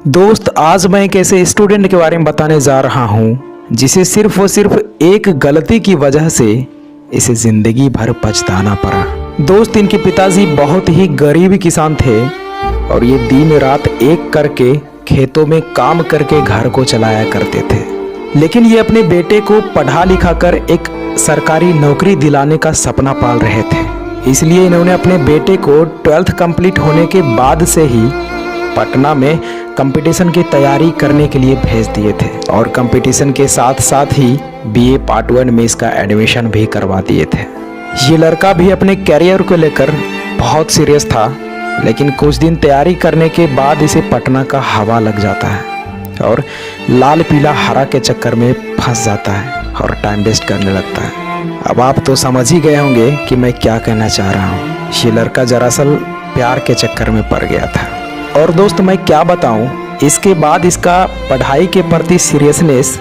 दोस्त, आज मैं एक ऐसे स्टूडेंट के बारे में बताने जा रहा हूँ जिसे सिर्फ और सिर्फ एक गलती की वजह से इसे जिंदगी भर पछताना पड़ा। दोस्त, इनके पिताजी बहुत ही गरीब किसान थे और ये दिन रात एक करके खेतों में काम करके घर को चलाया करते थे। लेकिन ये अपने बेटे को पढ़ा लिखा कर एक सरकारी नौकरी दिलाने का सपना पाल रहे थे। इसलिए इन्होंने अपने बेटे को 12th कंप्लीट होने के बाद से ही पटना में कंपटीशन की तैयारी करने के लिए भेज दिए थे और कंपटीशन के साथ साथ ही BA पार्ट 1 में इसका एडमिशन भी करवा दिए थे। ये लड़का भी अपने कैरियर को लेकर बहुत सीरियस था, लेकिन कुछ दिन तैयारी करने के बाद इसे पटना का हवा लग जाता है और लाल पीला हरा के चक्कर में फंस जाता है और टाइम वेस्ट करने लगता है। अब आप तो समझ ही गए होंगे कि मैं क्या कहना चाह रहा हूँ। ये लड़का दरअसल प्यार के चक्कर में पड़ गया था। और दोस्त, मैं क्या बताऊं, इसके बाद इसका पढ़ाई के प्रति सीरियसनेस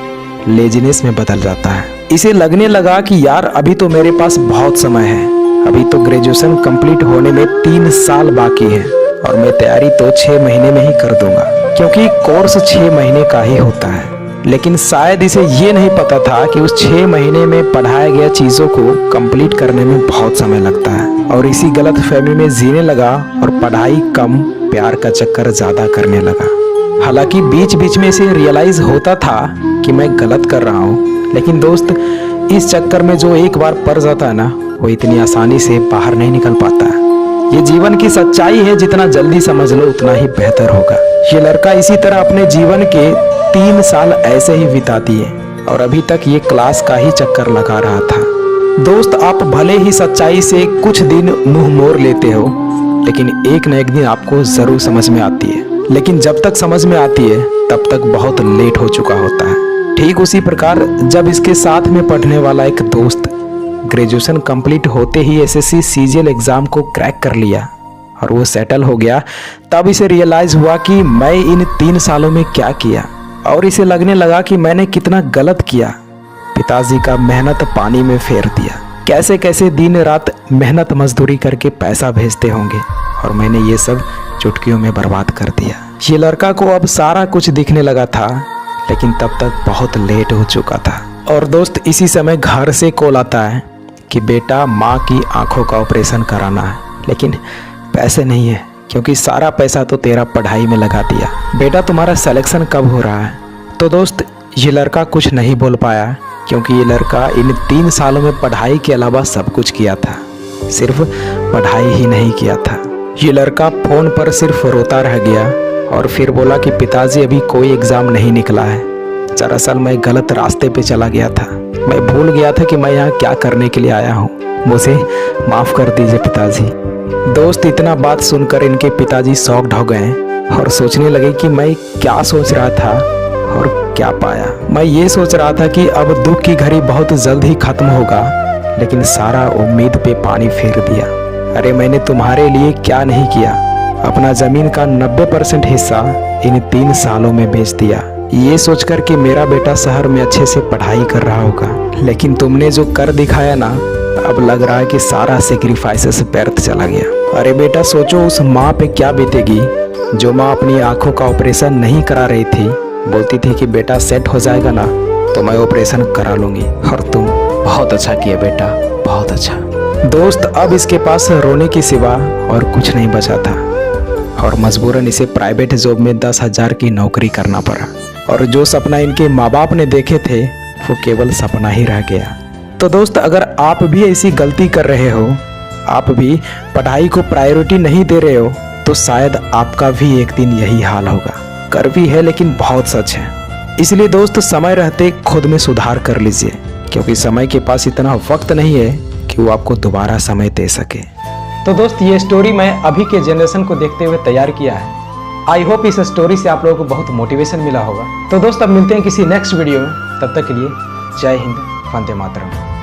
लेजीनेस में बदल जाता है। इसे लगने लगा कि यार अभी तो मेरे पास बहुत समय है, अभी तो ग्रेजुएशन कंप्लीट होने में 3 साल बाकी है और मैं तैयारी तो 6 महीने में ही कर दूंगा, क्योंकि कोर्स 6 महीने का ही होता है। लेकिन शायद इसे ये नहीं पता था कि उस 6 महीने में पढ़ाया गया चीज़ों को कंप्लीट करने में बहुत समय लगता है और इसी गलत फहमी में जीने लगा और पढ़ाई कम, प्यार का चक्कर ज़्यादा करने लगा। हालांकि बीच बीच में इसे रियलाइज़ होता था कि मैं गलत कर रहा हूँ, लेकिन दोस्त, इस चक्कर में जो एक बार पड़ जाता है ना, वो इतनी आसानी से बाहर नहीं निकल पाता है। ये जीवन की सच्चाई है, जितना जल्दी समझ लो उतना ही बेहतर होगा। ये लड़का इसी तरह अपने जीवन के 3 साल ऐसे ही बिता दिए और अभी तक ये क्लास का ही चक्कर लगा रहा था। दोस्त, आप भले ही सच्चाई से कुछ दिन मुंह मोड़ लेते हो, लेकिन एक न एक दिन आपको जरूर समझ में आती है। लेकिन जब तक समझ में आती है तब तक बहुत लेट हो चुका होता है। ठीक उसी प्रकार जब इसके साथ में पढ़ने वाला एक दोस्त ग्रेजुएशन कंप्लीट होते ही SSC CGL एग्जाम को क्रैक कर लिया और वो सेटल हो गया, तब इसे रियलाइज हुआ कि मैं इन 3 सालों में क्या किया और इसे लगने लगा कि मैंने कितना गलत किया। पिताजी का मेहनत पानी में फेर दिया, कैसे कैसे दिन रात मेहनत मजदूरी करके पैसा भेजते होंगे और मैंने ये सब चुटकियों में बर्बाद कर दिया। ये लड़का को अब सारा कुछ दिखने लगा था, लेकिन तब तक बहुत लेट हो चुका था। और दोस्त, इसी समय घर से कॉल आता है कि बेटा, माँ की आंखों का ऑपरेशन कराना है, लेकिन पैसे नहीं है क्योंकि सारा पैसा तो तेरा पढ़ाई में लगा दिया। बेटा, तुम्हारा सिलेक्शन कब हो रहा है? तो दोस्त, ये लड़का कुछ नहीं बोल पाया क्योंकि ये लड़का इन 3 सालों में पढ़ाई के अलावा सब कुछ किया था, सिर्फ पढ़ाई ही नहीं किया था। ये लड़का फ़ोन पर सिर्फ रोता रह गया और फिर बोला कि पिताजी, अभी कोई एग्ज़ाम नहीं निकला है। दरअसल मैं गलत रास्ते पे चला गया था, मैं भूल गया था कि मैं यहाँ क्या करने के लिए आया हूँ, मुझे माफ़ कर दीजिए पिताजी। दोस्त, इतना बात सुनकर इनके पिताजी शॉक्ड हो गए और सोचने लगे कि मैं क्या सोच रहा था और क्या पाया। मैं ये सोच रहा था कि अब दुख की घड़ी बहुत जल्द ही खत्म होगा, लेकिन सारा उम्मीद पे पानी फेर दिया। अरे मैंने तुम्हारे लिए क्या नहीं किया, अपना ज़मीन का 90% हिस्सा इन 3 सालों में बेच दिया, ये सोचकर कि मेरा बेटा शहर में अच्छे से पढ़ाई कर रहा होगा। लेकिन तुमने जो कर दिखाया ना, अब लग रहा है कि सारा सेक्रीफाइसेस व्यर्थ चला गया। अरे बेटा, सोचो उस माँ पे क्या बीतेगी जो माँ अपनी आंखों का ऑपरेशन नहीं करा रही थी, बोलती थी कि बेटा सेट हो जाएगा ना तो मैं ऑपरेशन करा लूँगी, और तुम बहुत अच्छा किया बेटा, बहुत अच्छा। दोस्त, अब इसके पास रोने के सिवा और कुछ नहीं बचा था और मजबूरन इसे प्राइवेट जॉब में 10,000 की नौकरी करना पड़ा और जो सपना इनके माँ बाप ने देखे थे वो केवल सपना ही रह गया। तो दोस्त, अगर आप भी ऐसी गलती कर रहे हो, आप भी पढ़ाई को प्रायोरिटी नहीं दे रहे हो, तो शायद आपका भी एक दिन यही हाल होगा। कड़वी है लेकिन बहुत सच है। इसलिए दोस्त, समय रहते खुद में सुधार कर लीजिए, क्योंकि समय के पास इतना वक्त नहीं है कि वो आपको दोबारा समय दे सके। तो दोस्त, ये स्टोरी मैं अभी के जनरेशन को देखते हुए तैयार किया है। आई होप इस स्टोरी से आप लोगों को बहुत मोटिवेशन मिला होगा। तो दोस्त, अब मिलते हैं किसी नेक्स्ट वीडियो में, तब तक के लिए जय हिंद, वंदे मातरम।